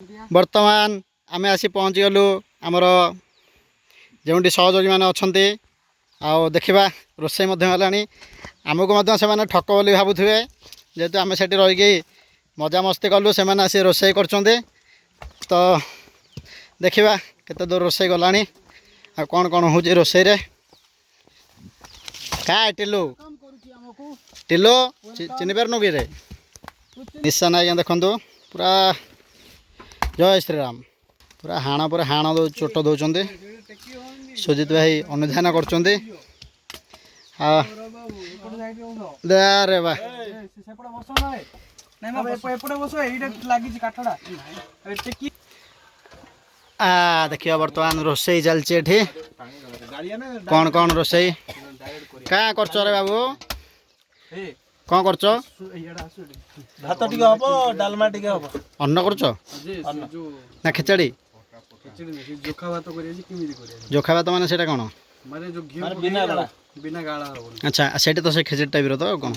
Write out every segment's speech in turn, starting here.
बर्तमान आम आसी पहुँची गलु आमर जो सहयोगी मैंने अच्छा आओ देखा रोषे आमको से ठक बोली भावुए जेहेतु आम से रही मजा मस्ती कलु से आसी रोषे कर तो देखा केते दूर रोषे गला आ कौन कौन हूँ रोषे क्या टिलू टिलू चिन्ह पारनु कि निशान आज्ञा देखु पूरा जय श्रीराम पूरा हाण दो चोट दौरान सुजित भाई अनुधान कर देखिए बर्तमान रोषे चलती कौन कौन रोषे क्या कर बाबू कौन कर भात टिके हबो डालमा टिके हबो अन्न कर ना खिचड़ी जोखा भात जोखा भात माने सेटा कौन माने जो घी बिना गाला अच्छा सेठी तो से खिचड़ी टाइप तो कौन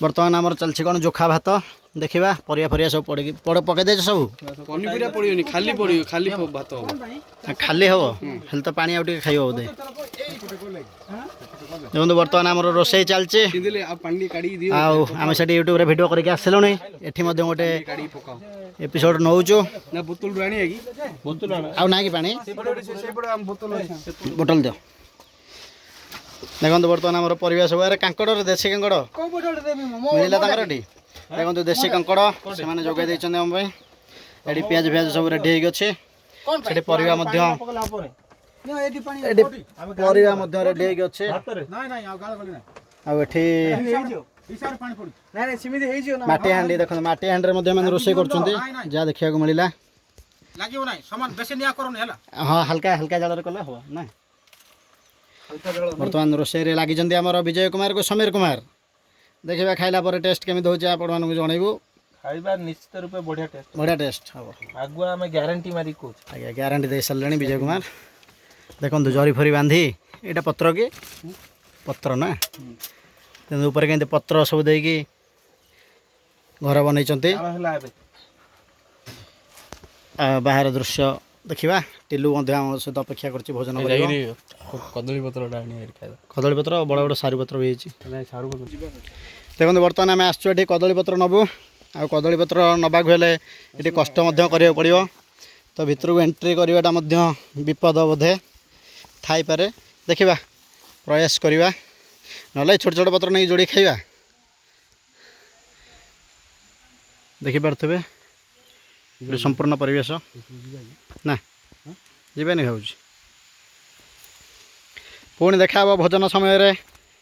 बर्तमान आमर चलछि कौन जोखा भात देखा परिया फरिया सब पड़ पकई दे सब पनीपरिया पड़ियोनी खाली पड़ियो खाली भात हो खाली हम हेल्थ तो पानी आउटे खाइब बोधे देखो बर्तमान आमर रोषे चलछि आम से यूट्यूब रे वीडियो करके आसलु एठी मध्य गोटे एपिसोड नौचु ना बोतल आनी की बोतल आउ ना कि पानी बोतल दियो देखो बर्तमान आमर परिवेश सब कांकड़ देशी कांकड़ मिलला देखो देशी कांकड़ से जोगाई देइछन्ते हम एडी प्याज प्याज सब रेडी हेक अछि सेठी परिवा मध्य परिवा मध्य रेडी हेक अछि आ एठी माटी हांडी देखो माटी हांडी रे मध्य रोषे करछन्ते जा देखिया को मिलला लागियो नै समान बेसी निया करन हैला हां हल्का हल्का जल रे कला हो ना बर्तमान रोषे रे लागि जंदी हमर विजय कुमार को समीर कुमार देखिबा खाइला पर टेस्ट केमि होचे आपण मानक जणैबो खाइबा निश्चित रूपे बढ़िया टेस्ट हबो आगुआ हमें गारंटी मारी को आज्ञा गारंटी दे सलणी विजय कुमार देखो जरी फरी बांधी एटा पत्र के पत्र ना तेन ऊपर के पत्र सब देकी घर बनई बाहर दृश्य देखा टिलू सहित अपेक्षा कर भोजन कदली पत्र कदली पत्र बड़ बड़ सारू पत्र भी देखो बर्तमान आम आसु कदली पत्र नबू आ कदली पत्र नवाक हेले ये कष्ट करा पड़ो तो भितर को एंट्री करवाटा विपद बोधे थाई पारे देखा प्रयास करवा ना छोट छोट पत्र नहीं जोड़ी खाइबा देखिपे संपूर्ण परिवेश ना जीवानी भाव पुणी देखा भोजन समय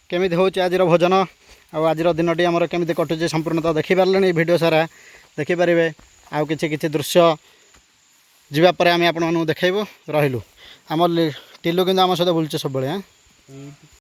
केमी हो आज भोजन आज दिन टी आमर केमी कटुचे संपूर्णतः देखिपारे वीडियो सारा देखिपारे आउ कि दृश्य जावापर आम आपण देखु रही आम टिलू कि आम सहित बुलचे सब।